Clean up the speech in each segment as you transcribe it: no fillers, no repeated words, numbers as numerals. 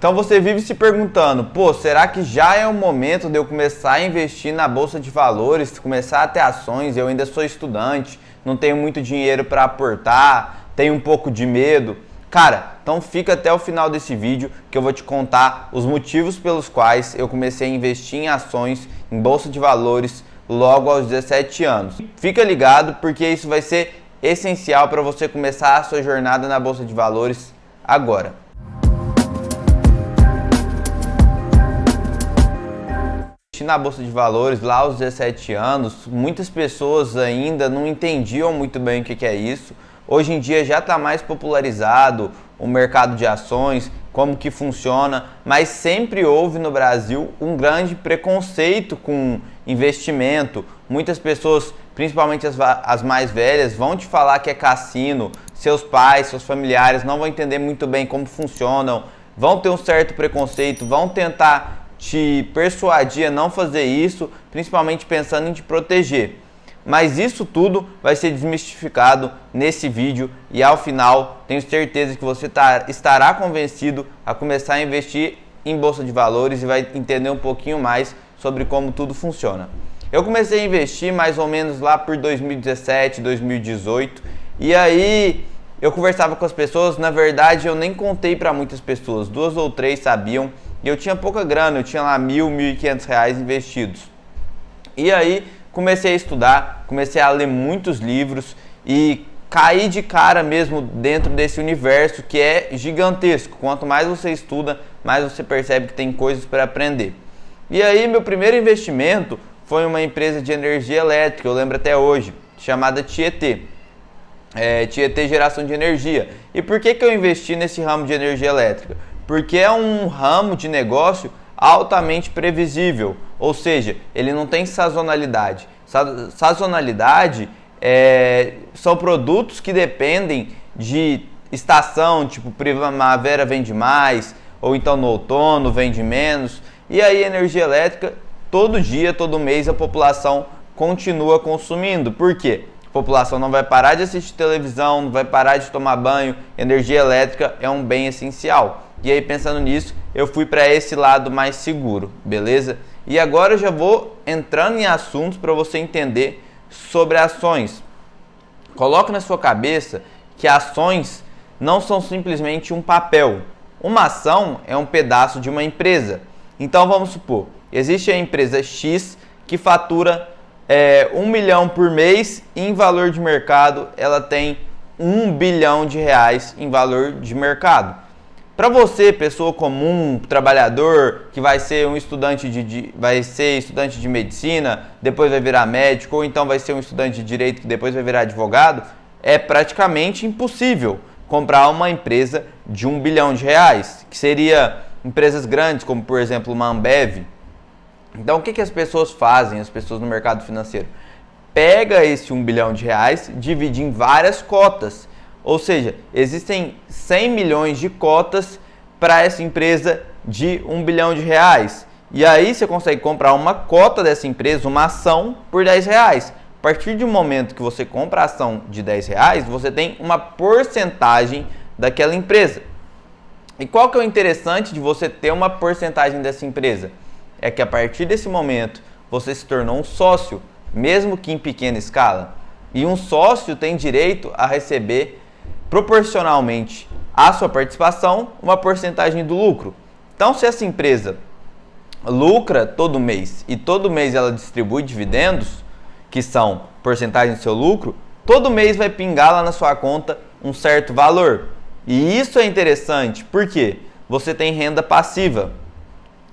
Então você vive se perguntando, pô, será que já é o momento de eu começar a investir na Bolsa de Valores, começar a ter ações? Eu ainda sou estudante, não tenho muito dinheiro para aportar, tenho um pouco de medo. Cara, então fica até o final desse vídeo que eu vou te contar os motivos pelos quais eu comecei a investir em ações, em Bolsa de Valores, logo aos 17 anos. Fica ligado porque isso vai ser essencial para você começar a sua jornada na Bolsa de Valores agora. Na Bolsa de Valores, lá aos 17 anos, muitas pessoas ainda não entendiam muito bem o que é isso. Hoje em dia já está mais popularizado o mercado de ações, como que funciona, mas sempre houve no Brasil um grande preconceito com investimento. Muitas pessoas, principalmente as mais velhas, vão te falar que é cassino, seus pais, seus familiares não vão entender muito bem como funcionam, vão ter um certo preconceito, vão tentar te persuadir a não fazer isso, principalmente pensando em te proteger. Mas isso tudo vai ser desmistificado nesse vídeo e ao final tenho certeza que você estará convencido a começar a investir em Bolsa de Valores e vai entender um pouquinho mais sobre como tudo funciona. Eu comecei a investir mais ou menos lá por 2017, 2018 e aí eu conversava com as pessoas, na verdade eu nem contei para muitas pessoas, 2 ou 3 sabiam. E eu tinha pouca grana, eu tinha lá R$1.000, R$1.500 investidos. E aí comecei a estudar, comecei a ler muitos livros e caí de cara mesmo dentro desse universo que é gigantesco. Quanto mais você estuda, mais você percebe que tem coisas para aprender. E aí meu primeiro investimento foi uma empresa de energia elétrica, eu lembro até hoje, chamada Tietê. Tietê Geração de Energia. E por que eu investi nesse ramo de energia elétrica? Porque é um ramo de negócio altamente previsível, ou seja, ele não tem sazonalidade. Sazonalidade são produtos que dependem de estação, tipo primavera vende mais, ou então no outono vende menos. E aí energia elétrica, todo dia, todo mês a população continua consumindo. Por quê? A população não vai parar de assistir televisão, não vai parar de tomar banho. Energia elétrica é um bem essencial. E aí pensando nisso, eu fui para esse lado mais seguro, beleza? E agora eu já vou entrando em assuntos para você entender sobre ações. Coloque na sua cabeça que ações não são simplesmente um papel. Uma ação é um pedaço de uma empresa. Então vamos supor, existe a empresa X que fatura 1 milhão por mês e em valor de mercado ela tem R$1 bilhão em valor de mercado. Para você, pessoa comum, trabalhador, que vai ser um estudante de medicina, depois vai virar médico, ou então vai ser um estudante de direito que depois vai virar advogado, é praticamente impossível comprar uma empresa de R$1 bilhão, que seria empresas grandes, como por exemplo uma Ambev. Então o que as pessoas fazem, as pessoas no mercado financeiro? Pega esse R$1 bilhão, divide em várias cotas. Ou seja, existem 100 milhões de cotas para essa empresa de R$1 bilhão. E aí você consegue comprar uma cota dessa empresa, uma ação, por R$10. A partir do momento que você compra a ação de R$10, você tem uma porcentagem daquela empresa. E qual que é o interessante de você ter uma porcentagem dessa empresa? É que a partir desse momento você se tornou um sócio, mesmo que em pequena escala. E um sócio tem direito a receber proporcionalmente à sua participação uma porcentagem do lucro. Então, se essa empresa lucra todo mês e todo mês ela distribui dividendos, que são porcentagem do seu lucro, todo mês vai pingar lá na sua conta um certo valor. E isso é interessante porque você tem renda passiva.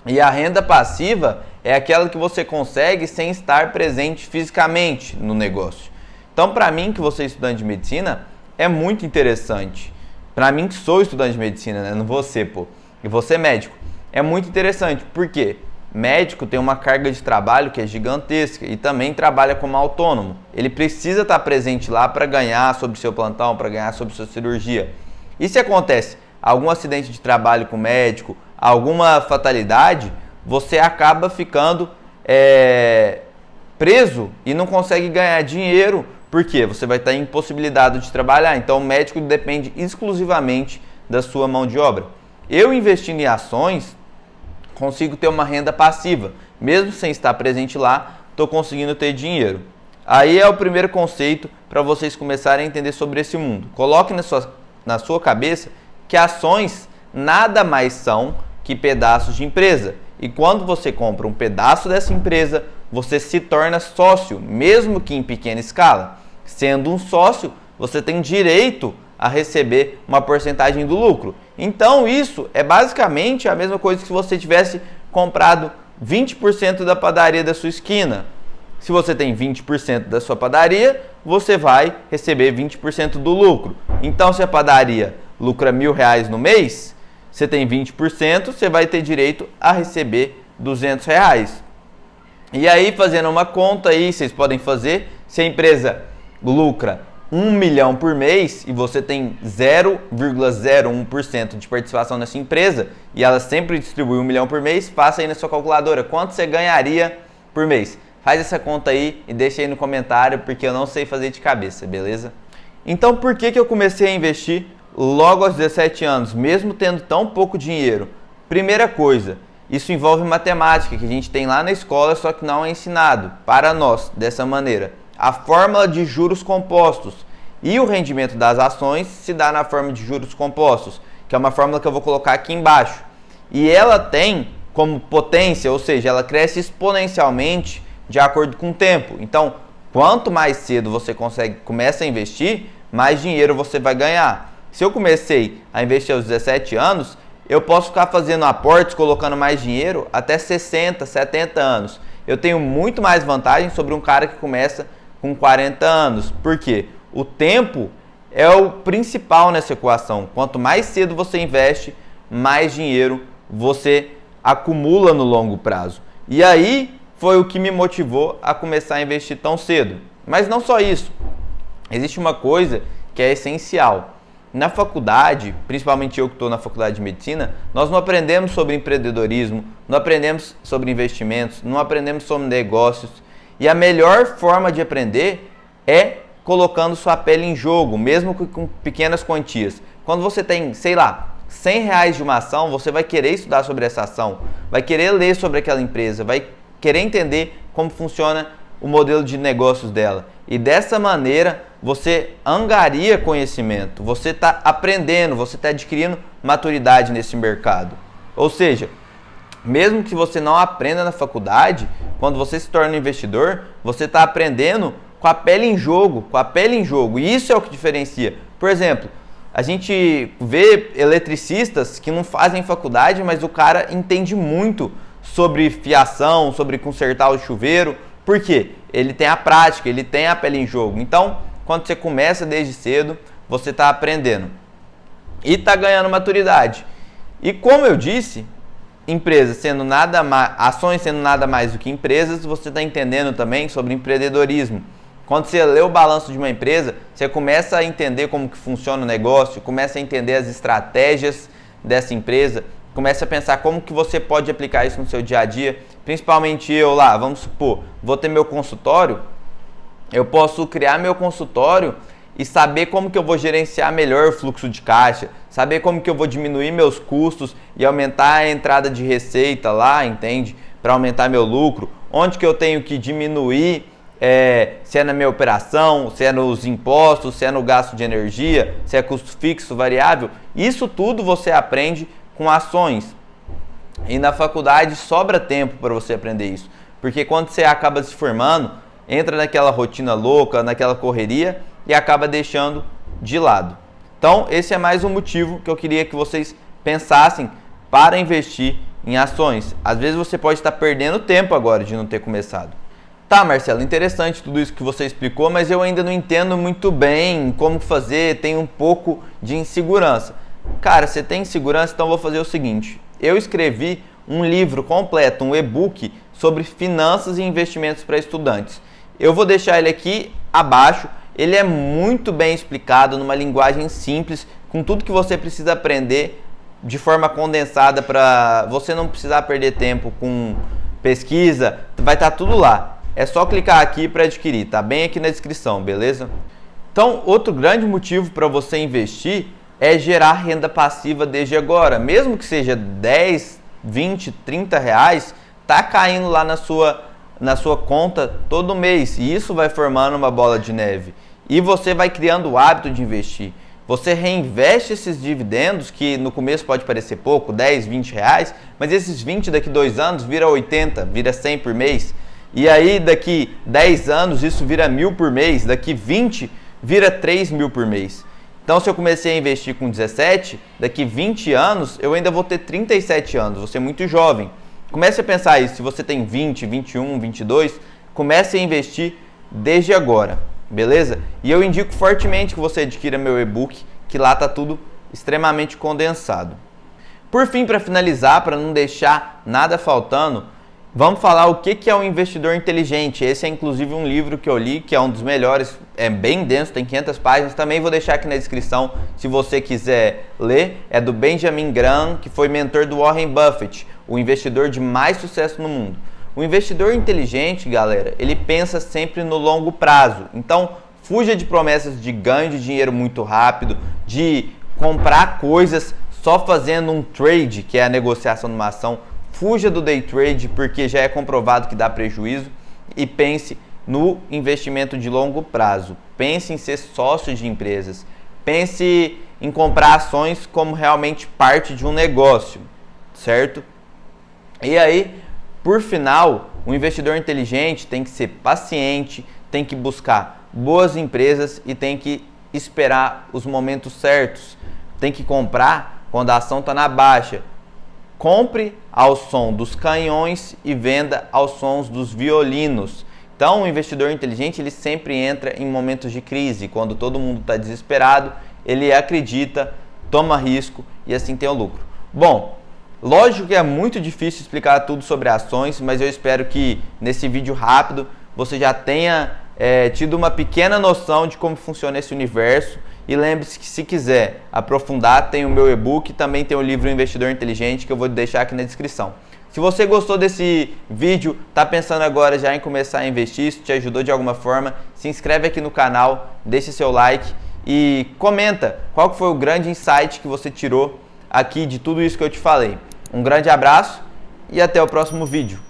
E a renda passiva é aquela que você consegue sem estar presente fisicamente no negócio. Então, para mim, que você é estudante de medicina, é muito interessante. Para mim, que sou estudante de medicina, né? Não você, pô. E você é médico. É muito interessante. Por quê? Médico tem uma carga de trabalho que é gigantesca e também trabalha como autônomo. Ele precisa estar presente lá para ganhar sobre seu plantão, para ganhar sobre sua cirurgia. E se acontece algum acidente de trabalho com o médico, alguma fatalidade, você acaba ficando preso e não consegue ganhar dinheiro. Por quê? Você vai estar impossibilitado de trabalhar. Então o médico depende exclusivamente da sua mão de obra. Eu investindo em ações, consigo ter uma renda passiva. Mesmo sem estar presente lá, estou conseguindo ter dinheiro. Aí é o primeiro conceito para vocês começarem a entender sobre esse mundo. Coloque na sua cabeça que ações nada mais são que pedaços de empresa. E quando você compra um pedaço dessa empresa, você se torna sócio, mesmo que em pequena escala. Sendo um sócio, você tem direito a receber uma porcentagem do lucro. Então isso é basicamente a mesma coisa que se você tivesse comprado 20% da padaria da sua esquina. Se você tem 20% da sua padaria, você vai receber 20% do lucro. Então se a padaria lucra R$1.000 no mês, você tem 20%, você vai ter direito a receber R$200. E aí, fazendo uma conta aí, vocês podem fazer, se a empresa lucra 1 milhão por mês e você tem 0,01% de participação nessa empresa e ela sempre distribui 1 milhão por mês, faça aí na sua calculadora quanto você ganharia por mês. Faz essa conta aí e deixa aí no comentário, porque eu não sei fazer de cabeça, beleza? Então, por que eu comecei a investir logo aos 17 anos, mesmo tendo tão pouco dinheiro? Primeira coisa, isso envolve matemática, que a gente tem lá na escola, só que não é ensinado para nós dessa maneira. A fórmula de juros compostos e o rendimento das ações se dá na forma de juros compostos, que é uma fórmula que eu vou colocar aqui embaixo. E ela tem como potência, ou seja, ela cresce exponencialmente de acordo com o tempo. Então, quanto mais cedo você começa a investir, mais dinheiro você vai ganhar. Se eu comecei a investir aos 17 anos, eu posso ficar fazendo aportes, colocando mais dinheiro até 60, 70 anos. Eu tenho muito mais vantagem sobre um cara que começa com 40 anos. Por quê? O tempo é o principal nessa equação. Quanto mais cedo você investe, mais dinheiro você acumula no longo prazo. E aí foi o que me motivou a começar a investir tão cedo. Mas não só isso. Existe uma coisa que é essencial. Na faculdade, principalmente eu que estou na faculdade de medicina, nós não aprendemos sobre empreendedorismo, não aprendemos sobre investimentos, não aprendemos sobre negócios. E a melhor forma de aprender é colocando sua pele em jogo, mesmo com pequenas quantias. Quando você tem, sei lá, R$100 de uma ação, você vai querer estudar sobre essa ação, vai querer ler sobre aquela empresa, vai querer entender como funciona o modelo de negócios dela. E dessa maneira você angaria conhecimento, você está aprendendo, você está adquirindo maturidade nesse mercado. Ou seja, mesmo que você não aprenda na faculdade, quando você se torna um investidor, você está aprendendo com a pele em jogo, E isso é o que diferencia. Por exemplo, a gente vê eletricistas que não fazem faculdade, mas o cara entende muito sobre fiação, sobre consertar o chuveiro. Por quê? Ele tem a prática, ele tem a pele em jogo. Então, quando você começa desde cedo, você está aprendendo e está ganhando maturidade. E como eu disse, ações sendo nada mais do que empresas, você está entendendo também sobre empreendedorismo. Quando você lê o balanço de uma empresa, você começa a entender como que funciona o negócio, começa a entender as estratégias dessa empresa, começa a pensar como que você pode aplicar isso no seu dia a dia. Principalmente eu lá, vamos supor, vou ter meu consultório, eu posso criar meu consultório e saber como que eu vou gerenciar melhor o fluxo de caixa, saber como que eu vou diminuir meus custos e aumentar a entrada de receita lá, entende? Para aumentar meu lucro, onde que eu tenho que diminuir, se é na minha operação, se é nos impostos, se é no gasto de energia, se é custo fixo, variável. Isso tudo você aprende com ações. E na faculdade sobra tempo para você aprender isso. Porque quando você acaba se formando, entra naquela rotina louca, naquela correria e acaba deixando de lado. Então, esse é mais um motivo que eu queria que vocês pensassem para investir em ações. Às vezes você pode estar perdendo tempo agora de não ter começado. Tá, Marcelo, interessante tudo isso que você explicou, mas eu ainda não entendo muito bem como fazer, tenho um pouco de insegurança. Cara, você tem insegurança, então eu vou fazer o seguinte. Eu escrevi um livro completo, um e-book sobre finanças e investimentos para estudantes. Eu vou deixar ele aqui abaixo. Ele é muito bem explicado, numa linguagem simples, com tudo que você precisa aprender de forma condensada para você não precisar perder tempo com pesquisa. Vai estar tudo lá. É só clicar aqui para adquirir, tá bem aqui na descrição, beleza? Então, outro grande motivo para você investir é gerar renda passiva desde agora. Mesmo que seja 10, 20, 30 reais, tá caindo lá na sua conta todo mês. E isso vai formando uma bola de neve. E você vai criando o hábito de investir. Você reinveste esses dividendos, que no começo pode parecer pouco, 10, 20 reais, mas esses 20 daqui 2 anos vira 80, vira 100 por mês. E aí daqui 10 anos isso vira 1.000 por mês, daqui 20 vira 3.000 por mês. Então se eu comecei a investir com 17, daqui 20 anos eu ainda vou ter 37 anos, vou ser muito jovem. Comece a pensar isso, se você tem 20, 21, 22, comece a investir desde agora. Beleza? E eu indico fortemente que você adquira meu e-book, que lá tá tudo extremamente condensado. Por fim, para finalizar, para não deixar nada faltando, vamos falar o que é um investidor inteligente. Esse é inclusive um livro que eu li, que é um dos melhores, é bem denso, tem 500 páginas. Também vou deixar aqui na descrição, se você quiser ler. É do Benjamin Graham, que foi mentor do Warren Buffett, o investidor de mais sucesso no mundo. O investidor inteligente, galera, ele pensa sempre no longo prazo. Então, fuja de promessas de ganho de dinheiro muito rápido, de comprar coisas só fazendo um trade, que é a negociação de uma ação. Fuja do day trade, porque já é comprovado que dá prejuízo. E pense no investimento de longo prazo. Pense em ser sócio de empresas. Pense em comprar ações como realmente parte de um negócio, certo? E aí, por final, o investidor inteligente tem que ser paciente, tem que buscar boas empresas e tem que esperar os momentos certos. Tem que comprar quando a ação está na baixa. Compre ao som dos canhões e venda aos sons dos violinos. Então, o investidor inteligente ele sempre entra em momentos de crise. Quando todo mundo está desesperado, ele acredita, toma risco e assim tem o lucro. Bom, lógico que é muito difícil explicar tudo sobre ações, mas eu espero que nesse vídeo rápido você já tenha tido uma pequena noção de como funciona esse universo. E lembre-se que se quiser aprofundar, tem o meu e-book, também tem o livro Investidor Inteligente, que eu vou deixar aqui na descrição. Se você gostou desse vídeo, está pensando agora já em começar a investir, isso te ajudou de alguma forma, se inscreve aqui no canal, deixe seu like e comenta qual foi o grande insight que você tirou aqui de tudo isso que eu te falei. Um grande abraço e até o próximo vídeo.